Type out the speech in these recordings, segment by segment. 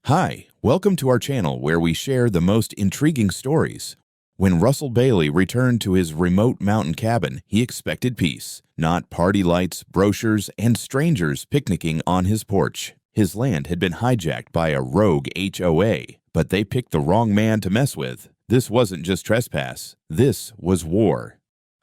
Hi, welcome to our channel where we share the most intriguing stories. When Russell Bailey returned to his remote mountain cabin, he expected peace, not party lights, brochures, and strangers picnicking on his porch. His land had been hijacked by a rogue HOA, but they picked the wrong man to mess with. This wasn't just trespass, this was war.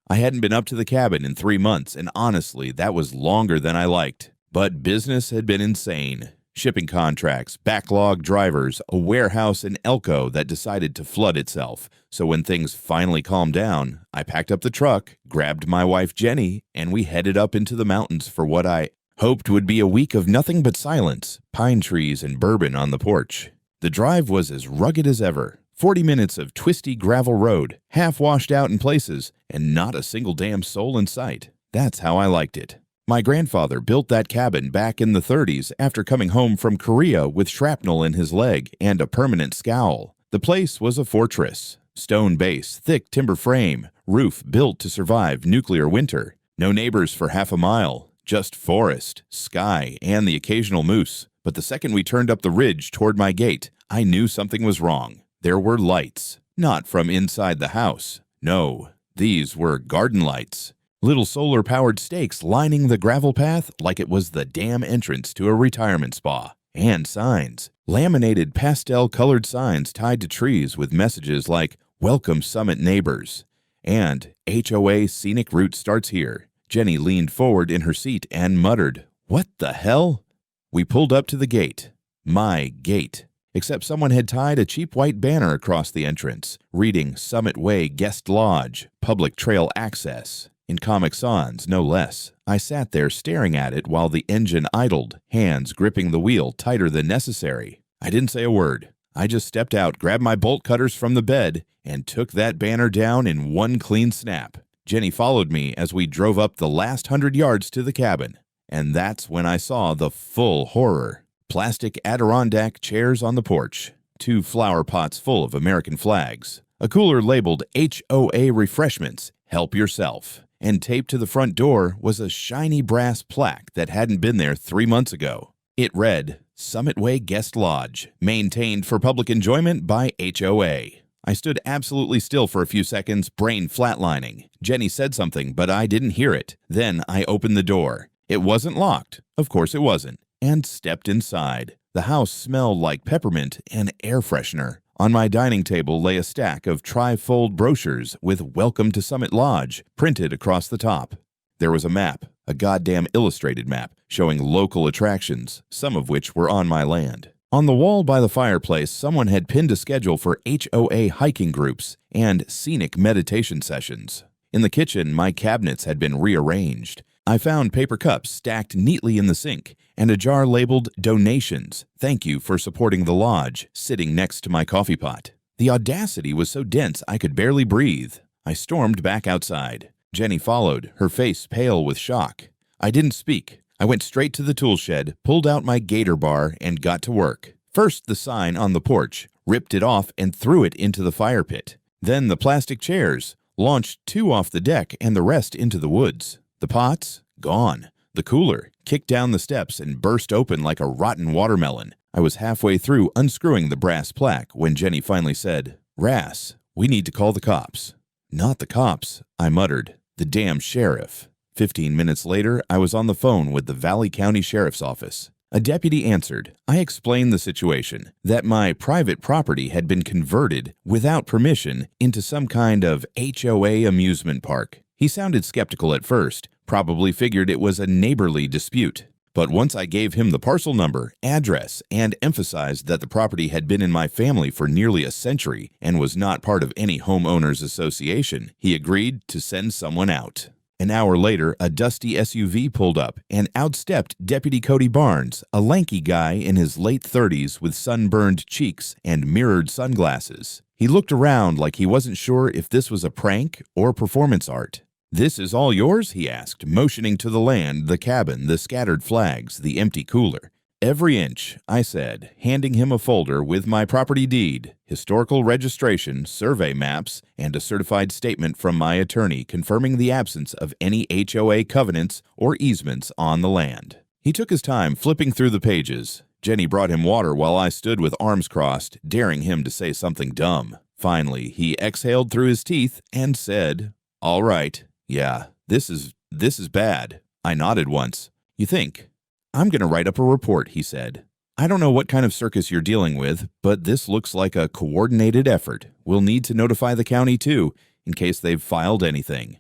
I hadn't been up to the cabin in 3 months, and honestly, that was longer than I liked. But business had been insane. Shipping contracts, backlog drivers, a warehouse in Elko that decided to flood itself. So when things finally calmed down, I packed up the truck, grabbed my wife Jenny, and we headed up into the mountains for what I hoped would be a week of nothing but silence, pine trees and bourbon on the porch. The drive was as rugged as ever. 40 minutes of twisty gravel road, half washed out in places, and not a single damn soul in sight. That's how I liked it. My grandfather built that cabin back in the 30s after coming home from Korea with shrapnel in his leg and a permanent scowl. The place was a fortress. Stone base, thick timber frame, roof built to survive nuclear winter. No neighbors for half a mile, just forest, sky, and the occasional moose. But the second we turned up the ridge toward my gate, I knew something was wrong. There were lights, not from inside the house. No, these were garden lights. Little solar-powered stakes lining the gravel path like it was the damn entrance to a retirement spa. And signs. Laminated pastel-colored signs tied to trees with messages like, "Welcome Summit Neighbors," and "HOA Scenic Route starts here." Jenny leaned forward in her seat and muttered, "What the hell?" We pulled up to the gate. My gate. Except someone had tied a cheap white banner across the entrance, reading Summit Way Guest Lodge, Public Trail Access. In Comic Sans, no less. I sat there staring at it while the engine idled, hands gripping the wheel tighter than necessary. I didn't say a word. I just stepped out, grabbed my bolt cutters from the bed, and took that banner down in one clean snap. Jenny followed me as we drove up the last 100 yards to the cabin. And that's when I saw the full horror. Plastic Adirondack chairs on the porch, 2 flower pots full of American flags, a cooler labeled HOA Refreshments, Help Yourself. And taped to the front door was a shiny brass plaque that hadn't been there 3 months ago. It read, Summit Way Guest Lodge, maintained for public enjoyment by HOA. I stood absolutely still for a few seconds, brain flatlining. Jenny said something, but I didn't hear it. Then I opened the door. It wasn't locked. Of course it wasn't. And stepped inside. The house smelled like peppermint and air freshener. On my dining table lay a stack of tri-fold brochures with Welcome to Summit Lodge printed across the top. There was a map, a goddamn illustrated map, showing local attractions, some of which were on my land. On the wall by the fireplace, someone had pinned a schedule for HOA hiking groups and scenic meditation sessions. In the kitchen, my cabinets had been rearranged. I found paper cups stacked neatly in the sink and a jar labeled Donations, Thank you for supporting the lodge, sitting next to my coffee pot. The audacity was so dense I could barely breathe. I stormed back outside. Jenny followed, her face pale with shock. I didn't speak. I went straight to the tool shed, pulled out my gator bar, and got to work. First the sign on the porch, ripped it off and threw it into the fire pit. Then the plastic chairs, launched 2 off the deck and the rest into the woods. The pots? Gone. The cooler kicked down the steps and burst open like a rotten watermelon. I was halfway through unscrewing the brass plaque when Jenny finally said, "Rass, we need to call the cops." "Not the cops," I muttered. "The damn sheriff." 15 minutes later, I was on the phone with the Valley County Sheriff's Office. A deputy answered. I explained the situation, that my private property had been converted without permission into some kind of HOA amusement park. He sounded skeptical at first, probably figured it was a neighborly dispute. But once I gave him the parcel number, address, and emphasized that the property had been in my family for nearly a century and was not part of any homeowners association, he agreed to send someone out. An hour later, a dusty SUV pulled up and outstepped Deputy Cody Barnes, a lanky guy in his late 30s with sunburned cheeks and mirrored sunglasses. He looked around like he wasn't sure if this was a prank or performance art. "This is all yours?" he asked, motioning to the land, the cabin, the scattered flags, the empty cooler. "Every inch," I said, handing him a folder with my property deed, historical registration, survey maps, and a certified statement from my attorney confirming the absence of any HOA covenants or easements on the land. He took his time flipping through the pages. Jenny brought him water while I stood with arms crossed, daring him to say something dumb. Finally, he exhaled through his teeth and said, "All right, yeah, this is bad." I nodded once. "You think?" "I'm going to write up a report," he said. "I don't know what kind of circus you're dealing with, but this looks like a coordinated effort. We'll need to notify the county too, in case they've filed anything."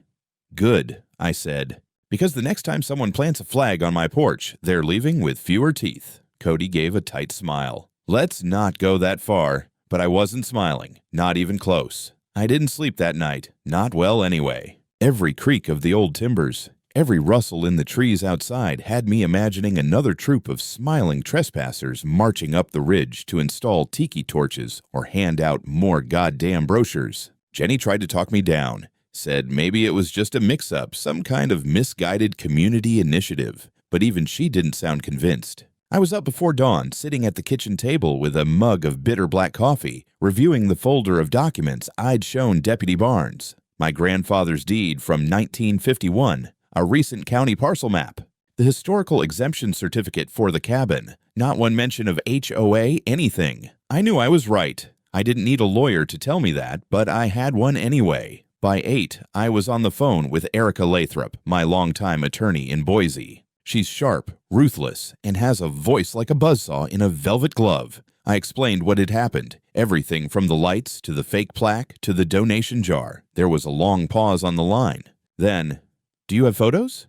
"Good," I said, "because the next time someone plants a flag on my porch, they're leaving with fewer teeth." Cody gave a tight smile. "Let's not go that far." But I wasn't smiling, not even close. I didn't sleep that night, not well anyway. Every creak of the old timbers, every rustle in the trees outside had me imagining another troop of smiling trespassers marching up the ridge to install tiki torches or hand out more goddamn brochures. Jenny tried to talk me down, said maybe it was just a mix-up, some kind of misguided community initiative, but even she didn't sound convinced. I was up before dawn, sitting at the kitchen table with a mug of bitter black coffee, reviewing the folder of documents I'd shown Deputy Barnes. My grandfather's deed from 1951, a recent county parcel map, the historical exemption certificate for the cabin, not one mention of HOA anything. I knew I was right. I didn't need a lawyer to tell me that, but I had one anyway. By 8, I was on the phone with Erica Lathrop, my longtime attorney in Boise. She's sharp, ruthless, and has a voice like a buzzsaw in a velvet glove. I explained what had happened, everything from the lights to the fake plaque to the donation jar. There was a long pause on the line. Then, "Do you have photos?"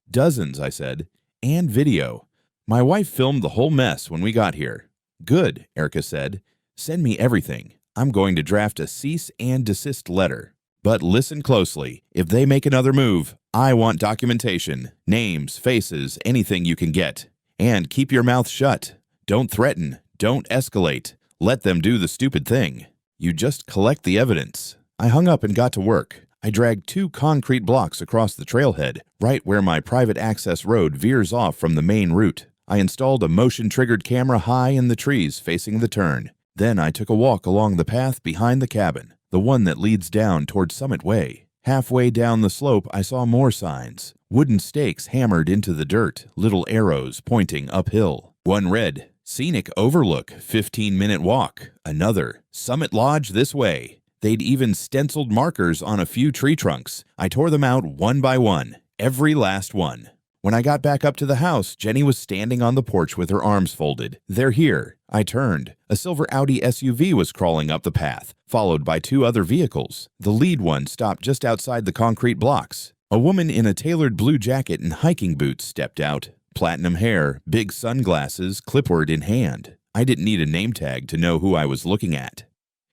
"Dozens," I said, "and video. My wife filmed the whole mess when we got here." "Good," Erica said. "Send me everything. I'm going to draft a cease and desist letter. But listen closely. If they make another move, I want documentation, names, faces, anything you can get. And keep your mouth shut. Don't threaten. Don't escalate. Let them do the stupid thing. You just collect the evidence." I hung up and got to work. I dragged 2 concrete blocks across the trailhead, right where my private access road veers off from the main route. I installed a motion-triggered camera high in the trees facing the turn. Then I took a walk along the path behind the cabin, the one that leads down toward Summit Way. Halfway down the slope, I saw more signs. Wooden stakes hammered into the dirt, little arrows pointing uphill. One read, "Scenic Overlook, 15-minute walk." Another, "Summit Lodge this way." They'd even stenciled markers on a few tree trunks. I tore them out one by one, every last one. When I got back up to the house, Jenny was standing on the porch with her arms folded. "They're here." I turned. A silver Audi SUV was crawling up the path, followed by 2 other vehicles. The lead one stopped just outside the concrete blocks. A woman in a tailored blue jacket and hiking boots stepped out. Platinum hair, big sunglasses, clipboard in hand. I didn't need a name tag to know who I was looking at.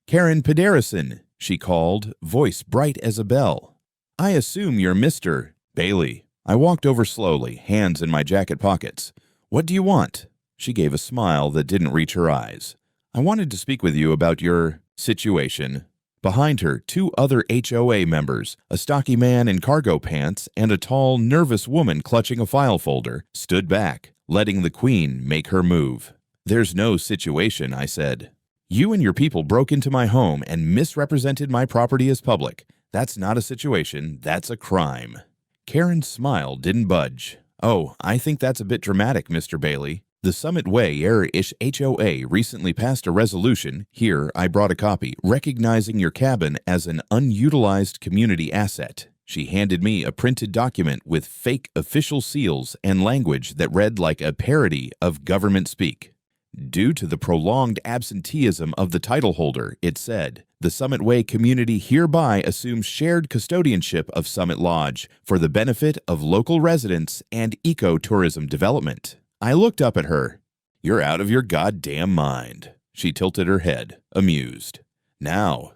"Karen Pedersen," she called, voice bright as a bell. "I assume you're Mr. Bailey." I walked over slowly, hands in my jacket pockets. "What do you want?" She gave a smile that didn't reach her eyes. "I wanted to speak with you about your situation." Behind her, 2 other HOA members, a stocky man in cargo pants and a tall, nervous woman clutching a file folder, stood back, letting the queen make her move. "There's no situation," I said. "You and your people broke into my home and misrepresented my property as public. That's not a situation, that's a crime." Karen's smile didn't budge. "Oh, I think that's a bit dramatic, Mr. Bailey. The Summit Way Area-ish HOA recently passed a resolution, here I brought a copy, recognizing your cabin as an unutilized community asset." She handed me a printed document with fake official seals and language that read like a parody of government speak. "Due to the prolonged absenteeism of the title holder," it said, "the Summit Way community hereby assumes shared custodianship of Summit Lodge for the benefit of local residents and ecotourism development." I looked up at her. "You're out of your goddamn mind." She tilted her head, amused. Now.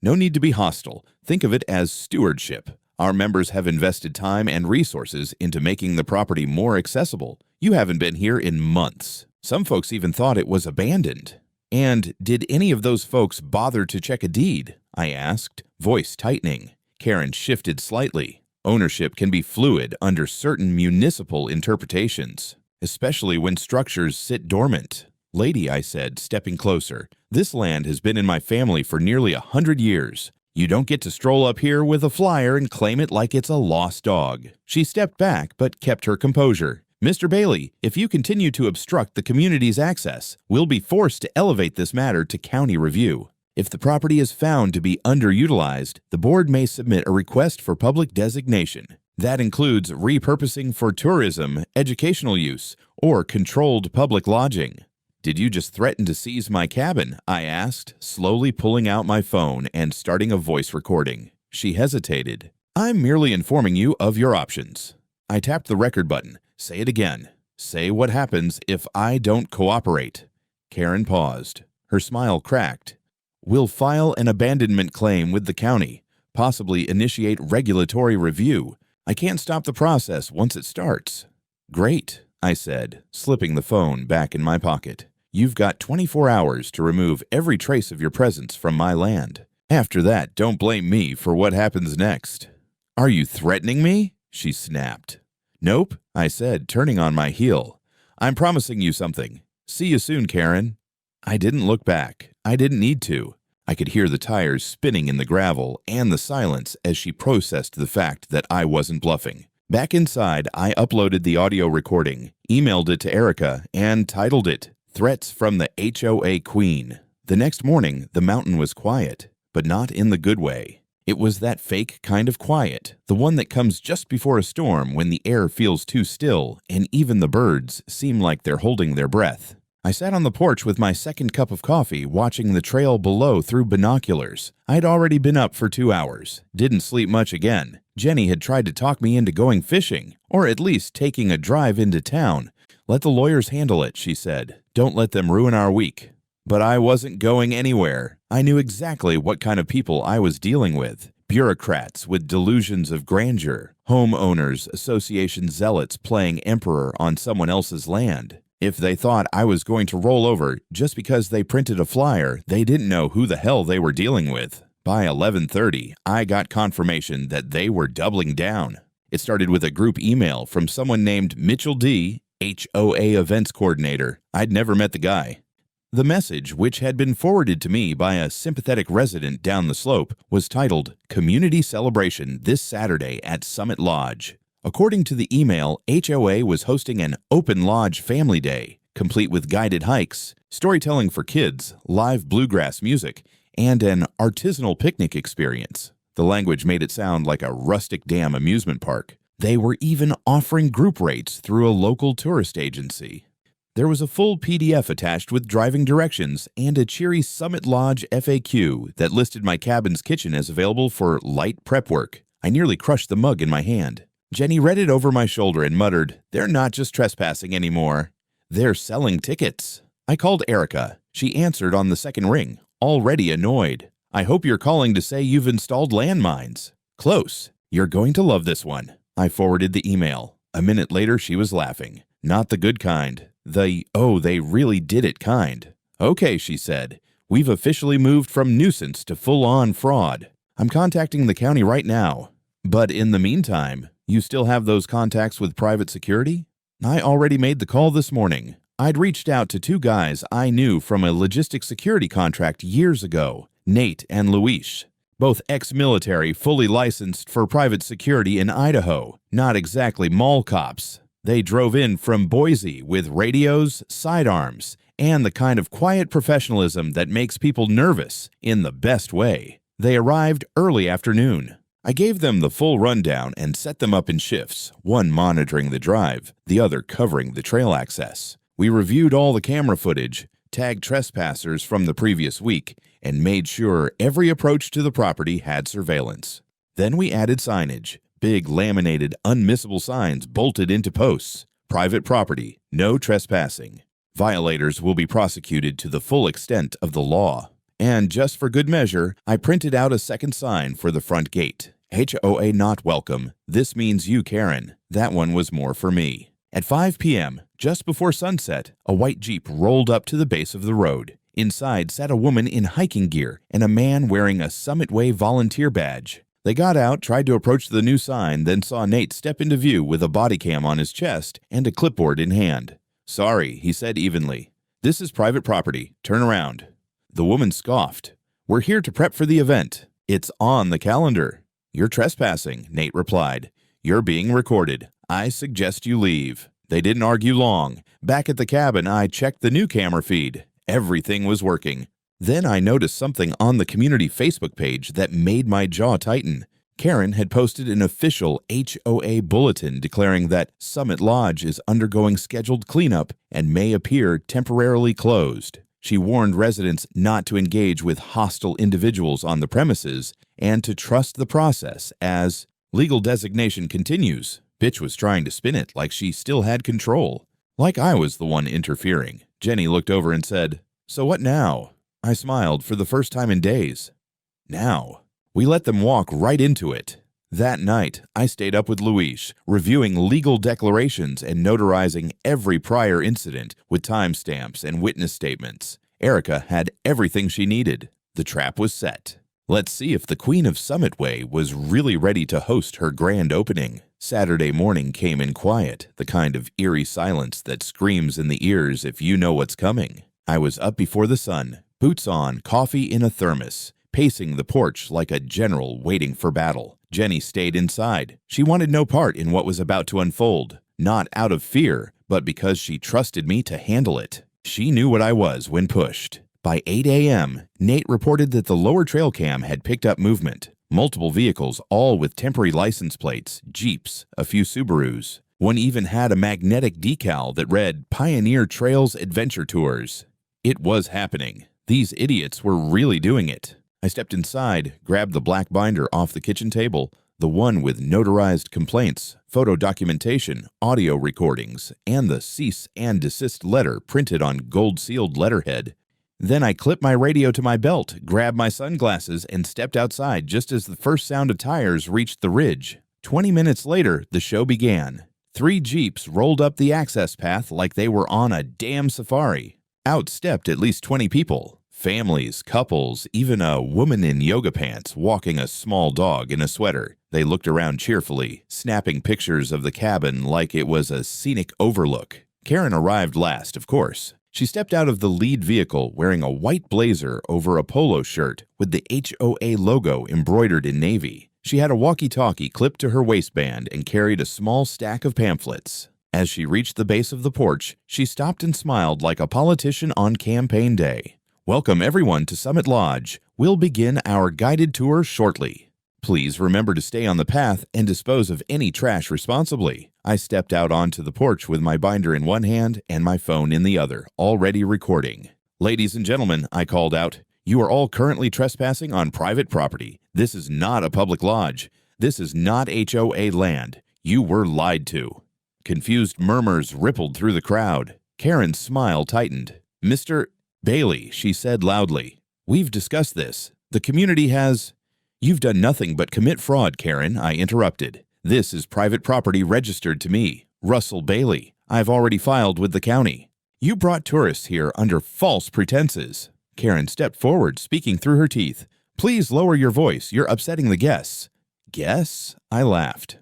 No need to be hostile. Think of it as stewardship. Our members have invested time and resources into making the property more accessible. You haven't been here in months. Some folks even thought it was abandoned. "And did any of those folks bother to check a deed?" I asked, voice tightening. Karen shifted slightly. "Ownership can be fluid under certain municipal interpretations, especially when structures sit dormant." "Lady," I said, stepping closer, "this land has been in my family for nearly 100 years. You don't get to stroll up here with a flyer and claim it like it's a lost dog." She stepped back but kept her composure. Mr. Bailey, if you continue to obstruct the community's access, we'll be forced to elevate this matter to county review. If the property is found to be underutilized, the board may submit a request for public designation. That includes repurposing for tourism, educational use, or controlled public lodging. Did you just threaten to seize my cabin? I asked, slowly pulling out my phone and starting a voice recording. She hesitated. I'm merely informing you of your options. I tapped the record button. Say it again. Say what happens if I don't cooperate. Karen paused. Her smile cracked. We'll file an abandonment claim with the county, possibly initiate regulatory review. I can't stop the process once it starts. Great, I said, slipping the phone back in my pocket. You've got 24 hours to remove every trace of your presence from my land. After that, don't blame me for what happens next. Are you threatening me? She snapped. Nope, I said, turning on my heel. I'm promising you something. See you soon, Karen. I didn't look back. I didn't need to. I could hear the tires spinning in the gravel and the silence as she processed the fact that I wasn't bluffing. Back inside, I uploaded the audio recording, emailed it to Erica, and titled it, Threats from the HOA Queen. The next morning, the mountain was quiet, but not in the good way. It was that fake kind of quiet, the one that comes just before a storm when the air feels too still and even the birds seem like they're holding their breath. I sat on the porch with my second cup of coffee, watching the trail below through binoculars. I'd already been up for 2 hours. Didn't sleep much again. Jenny had tried to talk me into going fishing, or at least taking a drive into town. Let the lawyers handle it, she said. Don't let them ruin our week. But I wasn't going anywhere. I knew exactly what kind of people I was dealing with. Bureaucrats with delusions of grandeur. Homeowners association zealots playing emperor on someone else's land. If they thought I was going to roll over just because they printed a flyer, they didn't know who the hell they were dealing with. By 11:30, I got confirmation that they were doubling down. It started with a group email from someone named Mitchell D., HOA events coordinator. I'd never met the guy. The message, which had been forwarded to me by a sympathetic resident down the slope, was titled, Community Celebration this Saturday at Summit Lodge. According to the email, HOA was hosting an open lodge family day, complete with guided hikes, storytelling for kids, live bluegrass music, and an artisanal picnic experience. The language made it sound like a rustic dam amusement park. They were even offering group rates through a local tourist agency. There was a full PDF attached with driving directions and a cheery Summit Lodge FAQ that listed my cabin's kitchen as available for light prep work. I nearly crushed the mug in my hand. Jenny read it over my shoulder and muttered, They're not just trespassing anymore. They're selling tickets. I called Erica. She answered on the second ring, already annoyed. I hope you're calling to say you've installed landmines. Close. You're going to love this one. I forwarded the email. A minute later, she was laughing. Not the good kind. The, oh, they really did it kind. Okay, she said. We've officially moved from nuisance to full-on fraud. I'm contacting the county right now. But in the meantime, you still have those contacts with private security? I already made the call this morning. I'd reached out to 2 guys I knew from a logistics security contract years ago, Nate and Luis. Both ex-military, fully licensed for private security in Idaho. Not exactly mall cops. They drove in from Boise with radios, sidearms, and the kind of quiet professionalism that makes people nervous in the best way. They arrived early afternoon. I gave them the full rundown and set them up in shifts, one monitoring the drive, the other covering the trail access. We reviewed all the camera footage, tagged trespassers from the previous week, and made sure every approach to the property had surveillance. Then we added signage, big laminated, unmissable signs bolted into posts. Private property, no trespassing. Violators will be prosecuted to the full extent of the law. And just for good measure, I printed out a second sign for the front gate. HOA not welcome. This means you, Karen. That one was more for me. At 5 p.m., just before sunset, a white Jeep rolled up to the base of the road. Inside sat a woman in hiking gear and a man wearing a Summit Way volunteer badge. They got out, tried to approach the new sign, then saw Nate step into view with a body cam on his chest and a clipboard in hand. Sorry, he said evenly. This is private property. Turn around. The woman scoffed. We're here to prep for the event. It's on the calendar. You're trespassing, Nate replied. You're being recorded. I suggest you leave. They didn't argue long. Back at the cabin, I checked the new camera feed. Everything was working. Then I noticed something on the community Facebook page that made my jaw tighten. Karen had posted an official HOA bulletin declaring that Summit Lodge is undergoing scheduled cleanup and may appear temporarily closed. She warned residents not to engage with hostile individuals on the premises and to trust the process as legal designation continues. Bitch was trying to spin it like she still had control. Like I was the one interfering. Jenny looked over and said, "So what now?" I smiled for the first time in days. Now. We let them walk right into it. That night, I stayed up with Luis, reviewing legal declarations and notarizing every prior incident with timestamps and witness statements. Erica had everything she needed. The trap was set. Let's see if the Queen of Summit Way was really ready to host her grand opening. Saturday morning came in quiet, the kind of eerie silence that screams in the ears if you know what's coming. I was up before the sun, boots on, coffee in a thermos, pacing the porch like a general waiting for battle. Jenny stayed inside. She wanted no part in what was about to unfold, not out of fear, but because she trusted me to handle it. She knew what I was when pushed. By 8 a.m., Nate reported that the lower trail cam had picked up movement. Multiple vehicles, all with temporary license plates, Jeeps, a few Subarus. One even had a magnetic decal that read Pioneer Trails Adventure Tours. It was happening. These idiots were really doing it. I stepped inside, grabbed the black binder off the kitchen table, the one with notarized complaints, photo documentation, audio recordings, and the cease and desist letter printed on gold-sealed letterhead. Then I clipped my radio to my belt, grabbed my sunglasses, and stepped outside just as the first sound of tires reached the ridge. 20 minutes later, the show began. 3 Jeeps rolled up the access path like they were on a damn safari. Out stepped at least 20 people. Families, couples, even a woman in yoga pants walking a small dog in a sweater. They looked around cheerfully, snapping pictures of the cabin like it was a scenic overlook. Karen arrived last, of course. She stepped out of the lead vehicle wearing a white blazer over a polo shirt with the HOA logo embroidered in navy. She had a walkie-talkie clipped to her waistband and carried a small stack of pamphlets. As she reached the base of the porch, she stopped and smiled like a politician on campaign day. "Welcome everyone to Summit Lodge. We'll begin our guided tour shortly. Please remember to stay on the path and dispose of any trash responsibly." I stepped out onto the porch with my binder in one hand and my phone in the other, already recording. "Ladies and gentlemen," I called out, "you are all currently trespassing on private property. This is not a public lodge. This is not HOA land. You were lied to." Confused murmurs rippled through the crowd. Karen's smile tightened. "Mr. Bailey," she said loudly, "we've discussed this. The community has—" "You've done nothing but commit fraud, Karen," I interrupted. "This is private property registered to me, Russell Bailey. I've already filed with the county. You brought tourists here under false pretenses." Karen stepped forward, speaking through her teeth. "Please lower your voice. You're upsetting the guests." "Guests?" I laughed.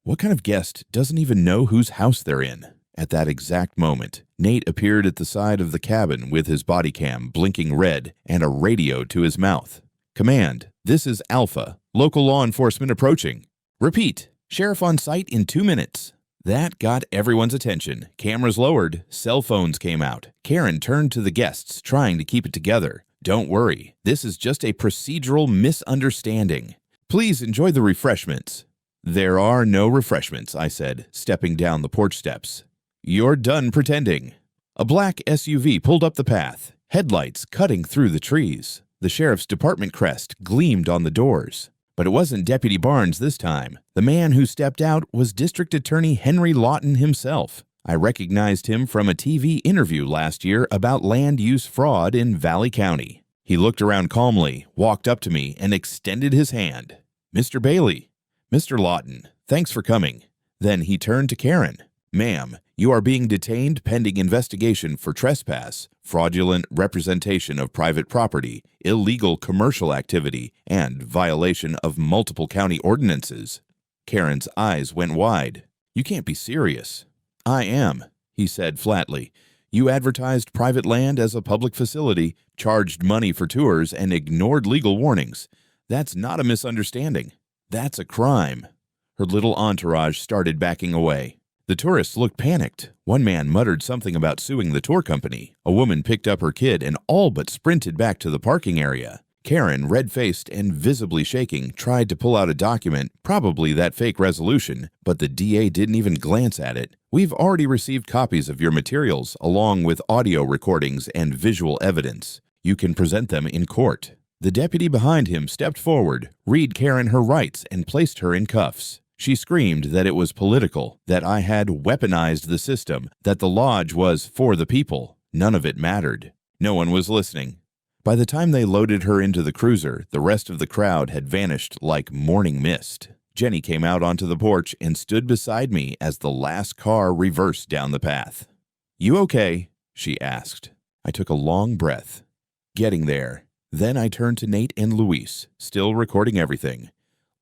What kind of guest doesn't even know whose house they're in? At that exact moment, Nate appeared at the side of the cabin with his body cam blinking red and a radio to his mouth. "Command, this is Alpha. Local law enforcement approaching. Repeat, sheriff on site in 2 minutes." That got everyone's attention. Cameras lowered, cell phones came out. Karen turned to the guests, trying to keep it together. "Don't worry, this is just a procedural misunderstanding. Please enjoy the refreshments." "There are no refreshments," I said, stepping down the porch steps. "You're done pretending." A black SUV pulled up the path, headlights cutting through the trees. The sheriff's department crest gleamed on the doors. But it wasn't Deputy Barnes this time. The man who stepped out was District Attorney Henry Lawton himself. I recognized him from a TV interview last year about land use fraud in Valley County. He looked around calmly, walked up to me, and extended his hand. "Mr. Bailey." "Mr. Lawton, thanks for coming." Then he turned to Karen. "Ma'am, you are being detained pending investigation for trespass, fraudulent representation of private property, illegal commercial activity, and violation of multiple county ordinances." Karen's eyes went wide. "You can't be serious." "I am," he said flatly. "You advertised private land as a public facility, charged money for tours, and ignored legal warnings. That's not a misunderstanding. That's a crime." Her little entourage started backing away. The tourists looked panicked. One man muttered something about suing the tour company. A woman picked up her kid and all but sprinted back to the parking area. Karen, red-faced and visibly shaking, tried to pull out a document, probably that fake resolution, but the DA didn't even glance at it. We've already received copies of your materials, along with audio recordings and visual evidence. You can present them in court. The deputy behind him stepped forward, read Karen her rights, and placed her in cuffs. She screamed that it was political, that I had weaponized the system, that the lodge was for the people. None of it mattered. No one was listening. By the time they loaded her into the cruiser, the rest of the crowd had vanished like morning mist. Jenny came out onto the porch and stood beside me as the last car reversed down the path. "You okay?" she asked. I took a long breath. Getting there. Then I turned to Nate and Luis, still recording everything.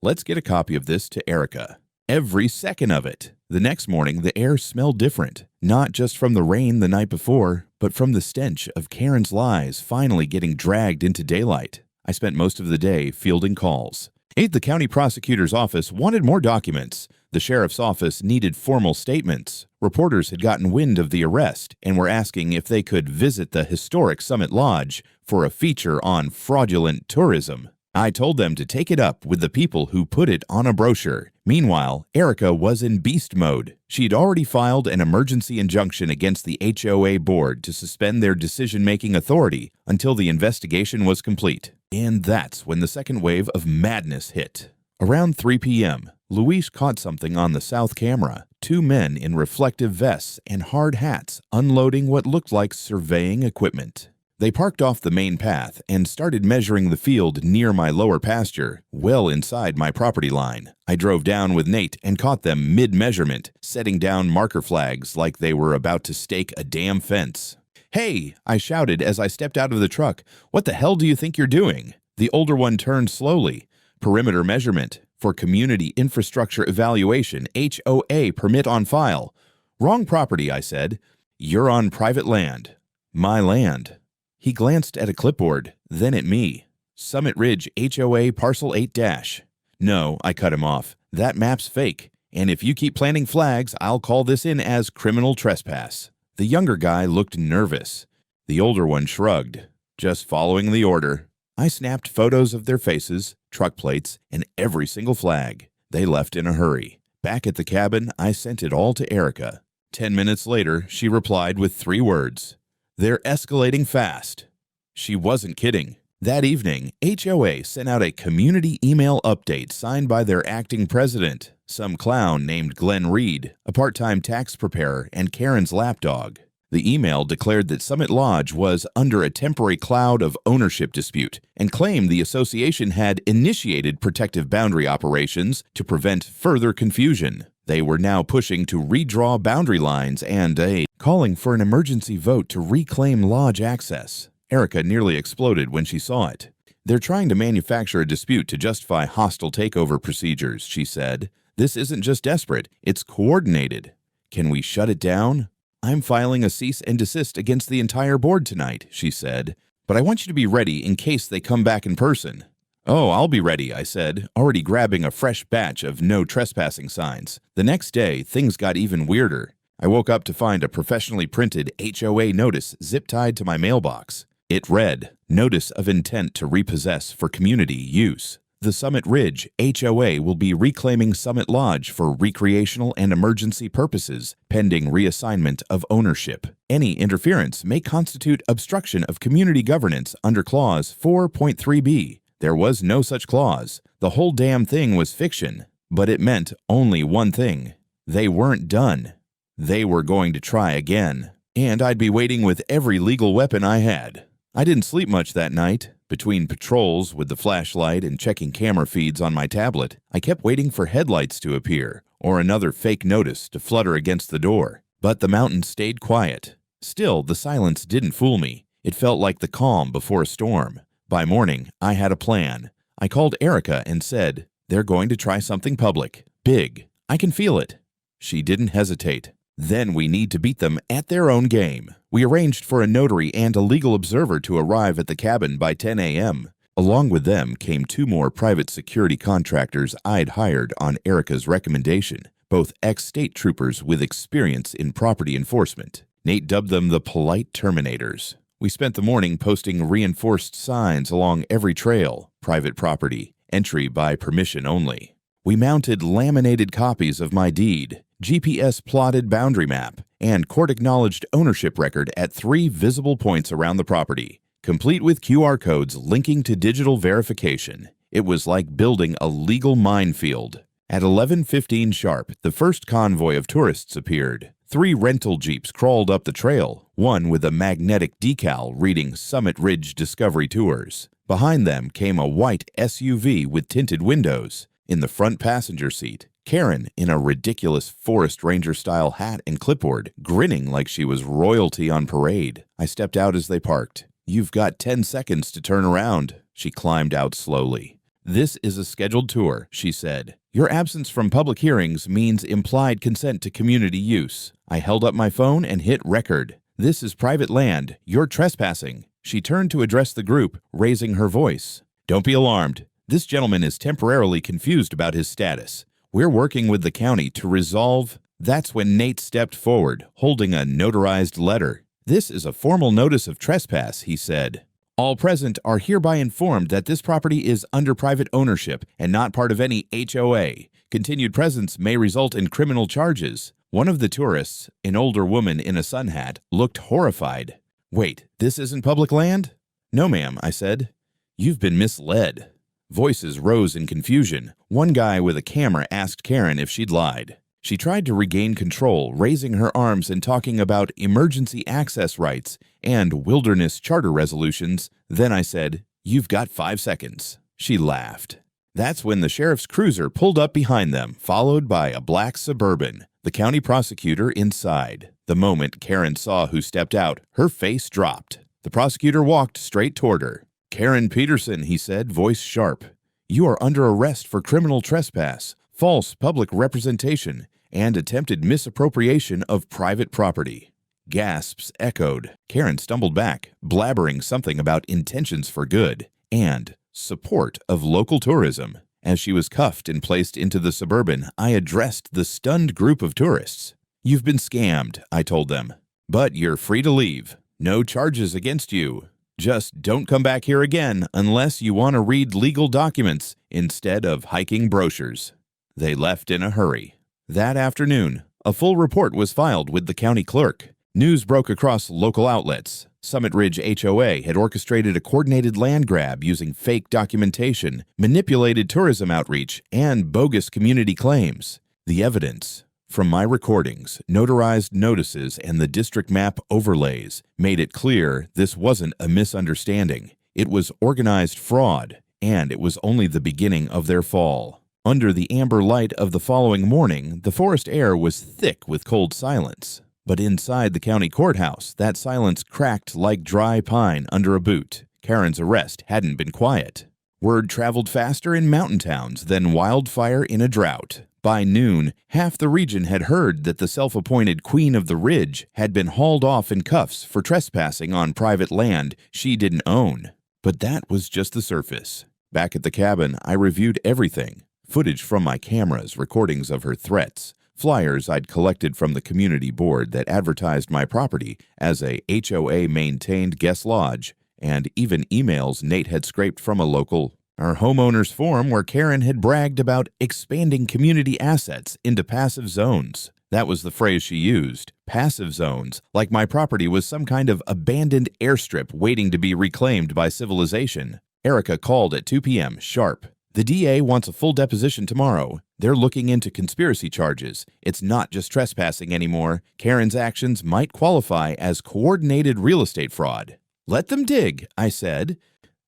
"Let's get a copy of this to Erica." Every second of it. The next morning, the air smelled different, not just from the rain the night before, but from the stench of Karen's lies finally getting dragged into daylight. I spent most of the day fielding calls. The county prosecutor's office wanted more documents. The sheriff's office needed formal statements. Reporters had gotten wind of the arrest and were asking if they could visit the historic Summit Lodge for a feature on fraudulent tourism. I told them to take it up with the people who put it on a brochure. Meanwhile, Erica was in beast mode. She'd already filed an emergency injunction against the HOA board to suspend their decision-making authority until the investigation was complete. And that's when the second wave of madness hit. Around 3 p.m., Luis caught something on the south camera. 2 men in reflective vests and hard hats unloading what looked like surveying equipment. They parked off the main path and started measuring the field near my lower pasture, well inside my property line. I drove down with Nate and caught them mid-measurement, setting down marker flags like they were about to stake a damn fence. "Hey!" I shouted as I stepped out of the truck. "What the hell do you think you're doing?" The older one turned slowly. "Perimeter measurement. For community infrastructure evaluation, HOA permit on file." "Wrong property," I said. "You're on private land." "My land." He glanced at a clipboard, then at me. "Summit Ridge HOA Parcel 8-." "No," I cut him off. "That map's fake. And if you keep planting flags, I'll call this in as criminal trespass." The younger guy looked nervous. The older one shrugged. "Just following the order." I snapped photos of their faces, truck plates, and every single flag. They left in a hurry. Back at the cabin, I sent it all to Erica. 10 minutes later, she replied with 3 words. "They're escalating fast." She wasn't kidding. That evening, HOA sent out a community email update signed by their acting president, some clown named Glenn Reed, a part-time tax preparer, and Karen's lapdog. The email declared that Summit Lodge was under a temporary cloud of ownership dispute and claimed the association had initiated protective boundary operations to prevent further confusion. They were now pushing to redraw boundary lines and calling for an emergency vote to reclaim lodge access. Erica nearly exploded when she saw it. "They're trying to manufacture a dispute to justify hostile takeover procedures," she said. "This isn't just desperate, it's coordinated. Can we shut it down?" "I'm filing a cease and desist against the entire board tonight," she said. "But I want you to be ready in case they come back in person." "Oh, I'll be ready," I said, already grabbing a fresh batch of no trespassing signs. The next day, things got even weirder. I woke up to find a professionally printed HOA notice zip-tied to my mailbox. It read, "Notice of intent to repossess for community use. The Summit Ridge HOA will be reclaiming Summit Lodge for recreational and emergency purposes, pending reassignment of ownership. Any interference may constitute obstruction of community governance under Clause 4.3b. There was no such clause. The whole damn thing was fiction. But it meant only one thing. They weren't done. They were going to try again. And I'd be waiting with every legal weapon I had. I didn't sleep much that night. Between patrols with the flashlight and checking camera feeds on my tablet, I kept waiting for headlights to appear or another fake notice to flutter against the door. But the mountain stayed quiet. Still, the silence didn't fool me. It felt like the calm before a storm. By morning, I had a plan. I called Erica and said, "They're going to try something public. Big. I can feel it." She didn't hesitate. "Then we need to beat them at their own game." We arranged for a notary and a legal observer to arrive at the cabin by 10 a.m. Along with them came 2 more private security contractors I'd hired on Erica's recommendation. both ex-state troopers with experience in property enforcement. Nate dubbed them the polite Terminators. We spent the morning posting reinforced signs along every trail, private property, entry by permission only. We mounted laminated copies of my deed, GPS-plotted boundary map, and court-acknowledged ownership record at 3 visible points around the property, complete with QR codes linking to digital verification. It was like building a legal minefield. At 11:15 sharp, the first convoy of tourists appeared. 3 rental jeeps crawled up the trail, one with a magnetic decal reading Summit Ridge Discovery Tours. Behind them came a white SUV with tinted windows. In the front passenger seat, Karen, in a ridiculous forest ranger-style hat and clipboard, grinning like she was royalty on parade. I stepped out as they parked. "You've got 10 seconds to turn around." She climbed out slowly. "This is a scheduled tour," she said. "Your absence from public hearings means implied consent to community use." I held up my phone and hit record. "This is private land. You're trespassing." She turned to address the group, raising her voice. "Don't be alarmed. This gentleman is temporarily confused about his status. We're working with the county to resolve." That's when Nate stepped forward, holding a notarized letter. "This is a formal notice of trespass," he said. "All present are hereby informed that this property is under private ownership and not part of any HOA. Continued presence may result in criminal charges." One of the tourists, an older woman in a sun hat, looked horrified. "Wait, this isn't public land?" "No, ma'am," I said. "You've been misled." Voices rose in confusion. One guy with a camera asked Karen if she'd lied. She tried to regain control, raising her arms and talking about emergency access rights and wilderness charter resolutions. Then I said, "You've got 5 seconds." She laughed. That's when the sheriff's cruiser pulled up behind them, followed by a black Suburban, the county prosecutor inside. The moment Karen saw who stepped out, her face dropped. The prosecutor walked straight toward her. "Karen Peterson," he said, voice sharp. "You are under arrest for criminal trespass, false public representation, and attempted misappropriation of private property." Gasps echoed. Karen stumbled back, blabbering something about intentions for good and support of local tourism. As she was cuffed and placed into the Suburban, I addressed the stunned group of tourists. "You've been scammed," I told them. "But you're free to leave. No charges against you. Just don't come back here again unless you want to read legal documents instead of hiking brochures." They left in a hurry. That afternoon, a full report was filed with the county clerk. News broke across local outlets. Summit Ridge HOA had orchestrated a coordinated land grab using fake documentation, manipulated tourism outreach, and bogus community claims. The evidence, from my recordings, notarized notices, and the district map overlays, made it clear this wasn't a misunderstanding. It was organized fraud, and it was only the beginning of their fall. Under the amber light of the following morning, the forest air was thick with cold silence. But inside the county courthouse, that silence cracked like dry pine under a boot. Karen's arrest hadn't been quiet. Word traveled faster in mountain towns than wildfire in a drought. By noon, half the region had heard that the self-appointed Queen of the Ridge had been hauled off in cuffs for trespassing on private land she didn't own. But that was just the surface. Back at the cabin, I reviewed everything. Footage from my cameras, recordings of her threats, flyers I'd collected from the community board that advertised my property as a HOA-maintained guest lodge, and even emails Nate had scraped from a local homeowners forum where Karen had bragged about expanding community assets into passive zones. That was the phrase she used, passive zones, like my property was some kind of abandoned airstrip waiting to be reclaimed by civilization. Erica called at 2 p.m. sharp. "The DA wants a full deposition tomorrow. They're looking into conspiracy charges. It's not just trespassing anymore. Karen's actions might qualify as coordinated real estate fraud." "Let them dig," I said.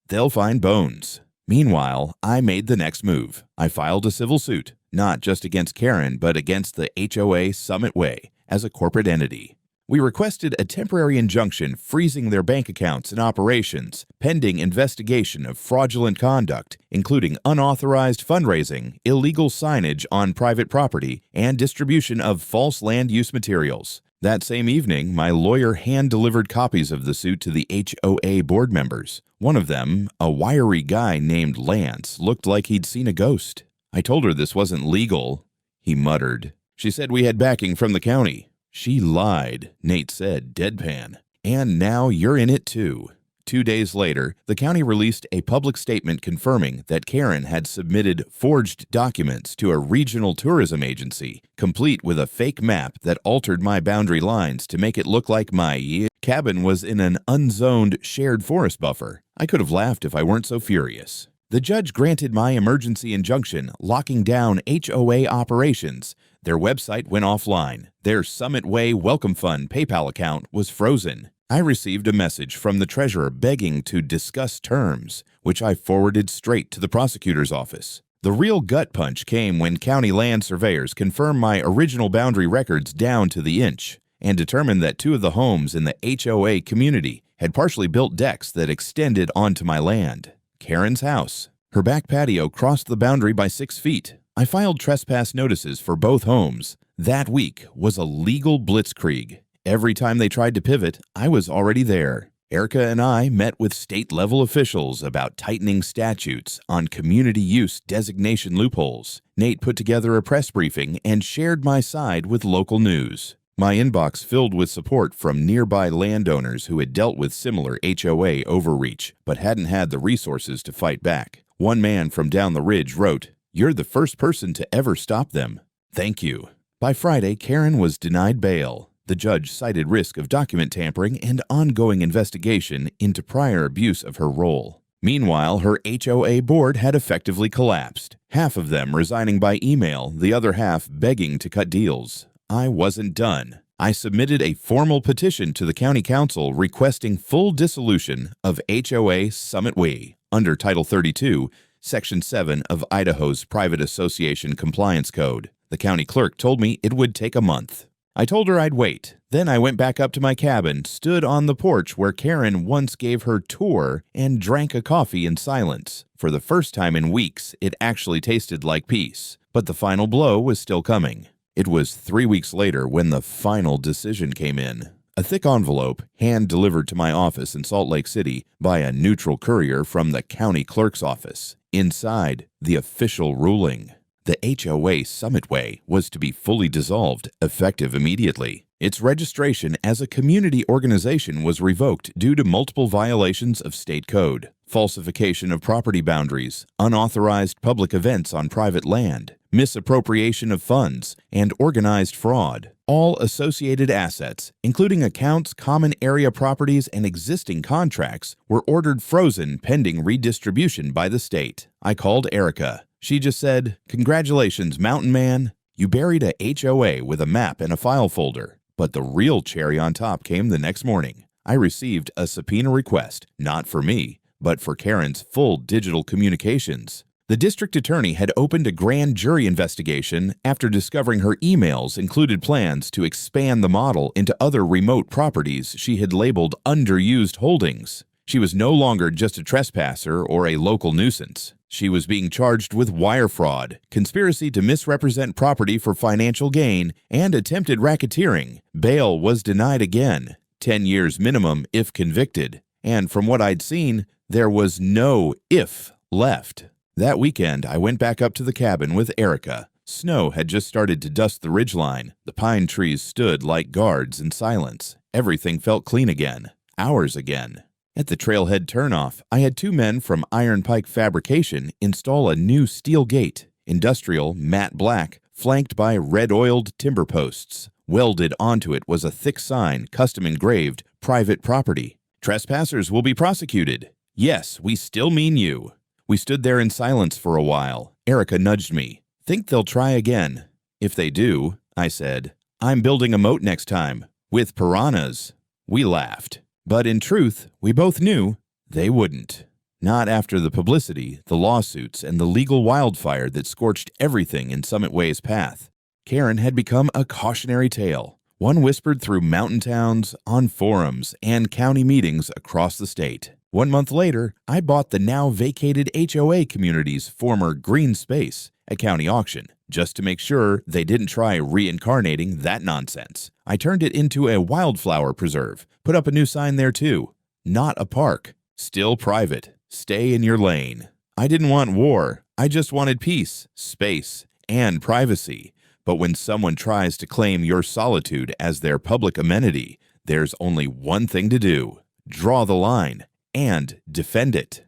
"They'll find bones." Meanwhile, I made the next move. I filed a civil suit, not just against Karen, but against the HOA Summit Way as a corporate entity. We requested a temporary injunction freezing their bank accounts and operations, pending investigation of fraudulent conduct, including unauthorized fundraising, illegal signage on private property, and distribution of false land use materials. That same evening, my lawyer hand-delivered copies of the suit to the HOA board members. One of them, a wiry guy named Lance, looked like he'd seen a ghost. I told her this wasn't legal. He muttered. She said we had backing from the county. She lied, Nate said, deadpan. And now you're in it too. 2 days later, the county released a public statement confirming that Karen had submitted forged documents to a regional tourism agency, complete with a fake map that altered my boundary lines to make it look like my cabin was in an unzoned shared forest buffer. I could have laughed if I weren't so furious. The judge granted my emergency injunction, locking down HOA operations. Their website went offline. Their Summit Way Welcome Fund PayPal account was frozen. I received a message from the treasurer begging to discuss terms, which I forwarded straight to the prosecutor's office. The real gut punch came when county land surveyors confirmed my original boundary records down to the inch and determined that 2 of the homes in the HOA community had partially built decks that extended onto my land. Karen's house. Her back patio crossed the boundary by 6 feet. I filed trespass notices for both homes. That week was a legal blitzkrieg. Every time they tried to pivot, I was already there. Erica and I met with state-level officials about tightening statutes on community use designation loopholes. Nate put together a press briefing and shared my side with local news. My inbox filled with support from nearby landowners who had dealt with similar HOA overreach, but hadn't had the resources to fight back. One man from down the ridge wrote, "You're the first person to ever stop them. Thank you." By Friday, Karen was denied bail. The judge cited risk of document tampering and ongoing investigation into prior abuse of her role. Meanwhile, her HOA board had effectively collapsed, half of them resigning by email, the other half begging to cut deals. I wasn't done. I submitted a formal petition to the county council requesting full dissolution of HOA Summit Way under Title 32, Section 7 of Idaho's Private Association Compliance Code. The county clerk told me it would take a month. I told her I'd wait. Then I went back up to my cabin, stood on the porch where Karen once gave her tour, and drank a coffee in silence. For the first time in weeks, it actually tasted like peace. But the final blow was still coming. It was 3 weeks later when the final decision came in. A thick envelope, hand-delivered to my office in Salt Lake City by a neutral courier from the county clerk's office. Inside, the official ruling. The HOA Summit Way was to be fully dissolved, effective immediately. Its registration as a community organization was revoked due to multiple violations of state code, falsification of property boundaries, unauthorized public events on private land, misappropriation of funds, and organized fraud. All associated assets, including accounts, common area properties, and existing contracts, were ordered frozen pending redistribution by the state. I called Erica. She just said, "Congratulations, Mountain Man. You buried a HOA with a map and a file folder." But the real cherry on top came the next morning. I received a subpoena request, not for me, but for Karen's full digital communications. The district attorney had opened a grand jury investigation after discovering her emails included plans to expand the model into other remote properties she had labeled underused holdings. She was no longer just a trespasser or a local nuisance. She was being charged with wire fraud, conspiracy to misrepresent property for financial gain, and attempted racketeering. Bail was denied again, 10 years minimum if convicted. And from what I'd seen, there was no if left. That weekend, I went back up to the cabin with Erica. Snow had just started to dust the ridgeline. The pine trees stood like guards in silence. Everything felt clean again. Ours again. At the trailhead turnoff, I had 2 men from Iron Pike Fabrication install a new steel gate, industrial, matte black, flanked by red-oiled timber posts. Welded onto it was a thick sign, custom engraved, "Private Property. Trespassers will be prosecuted. Yes, we still mean you." We stood there in silence for a while. Erica nudged me. "Think they'll try again." "If they do," I said, "I'm building a moat next time, with piranhas." We laughed. But in truth, we both knew they wouldn't. Not after the publicity, the lawsuits, and the legal wildfire that scorched everything in Summit Way's path. Karen had become a cautionary tale, one whispered through mountain towns, on forums, and county meetings across the state. 1 month later, I bought the now vacated HOA community's former green space at county auction, just to make sure they didn't try reincarnating that nonsense. I turned it into a wildflower preserve, put up a new sign there too. Not a park, still private. Stay in your lane. I didn't want war. I just wanted peace, space, and privacy. But when someone tries to claim your solitude as their public amenity, there's only one thing to do: draw the line and defend it.